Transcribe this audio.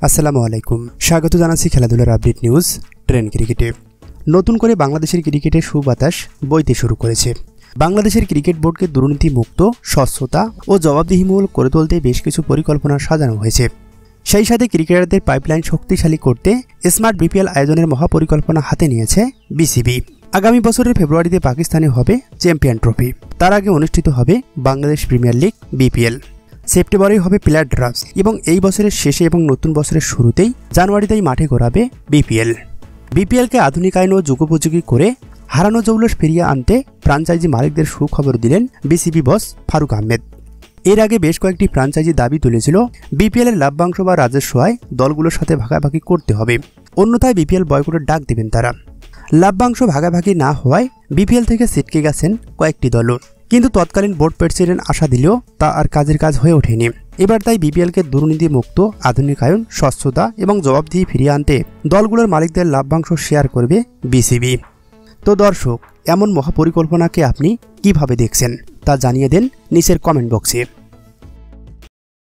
আসসালামু আলাইকুম। স্বাগত জানাচ্ছি খেলাধুলার আপডেট নিউজ ট্রেন ক্রিকেটে। নতুন করে বাংলাদেশের ক্রিকেটে সুবাতাস বইতে শুরু করেছে। বাংলাদেশের ক্রিকেট বোর্ডকে দুর্নীতিমুক্ত, স্বচ্ছতা ও জবাবদিহিমূলক করে তুলতে বেশ কিছু পরিকল্পনা সাজানো হয়েছে। সেই সাথে ক্রিকেটারদের পাইপলাইন শক্তিশালী করতে স্মার্ট বিপিএল আয়োজনের মহাপরিকল্পনা হাতে নিয়েছে বিসিবি। আগামী বছরের ফেব্রুয়ারিতে পাকিস্তানে হবে চ্যাম্পিয়ন ট্রফি। তার আগে অনুষ্ঠিত হবে বাংলাদেশ প্রিমিয়ার লিগ বিপিএল। সেপ্টেম্বরেই হবে প্লেয়ার ড্রাফট এবং এই বছরের শেষে এবং নতুন বছরের শুরুতেই জানুয়ারিতেই মাঠে গড়াবে বিপিএল। বিপিএলকে আধুনিকায়ন ও যুগোপযোগী করে হারানো জৌলস ফিরিয়ে আনতে ফ্রাঞ্চাইজি মালিকদের সুখবর দিলেন বিসিবি বস ফারুক আহমেদ। এর আগে বেশ কয়েকটি ফ্রাঞ্চাইজি দাবি তুলেছিল বিপিএলের লাভ্যাংশ বা রাজস্ব আয় দলগুলোর সাথে ভাগাভাগি করতে হবে, অন্যথায় বিপিএল বয়কটের ডাক দেবেন তারা। লাভ্যাংশ ভাগাভাগি না হওয়ায় বিপিএল থেকে ছিটকে গেছেন কয়েকটি দলও, কিন্তু তৎকালীন বোর্ড প্রেসিডেন্ট আশা দিলেও তা আর কাজের কাজ হয়ে ওঠেনি। এবার তাই বিপিএলকে দুর্নীতিমুক্ত, আধুনিকায়ন, স্বচ্ছতা এবং জবাবদিহি ফিরিয়ে আনতে দলগুলোর মালিকদের লাভ্যাংশ শেয়ার করবে বিসিবি। তো দর্শক, এমন মহাপরিকল্পনাকে আপনি কিভাবে দেখছেন তা জানিয়ে দেন নিচের কমেন্ট বক্সে।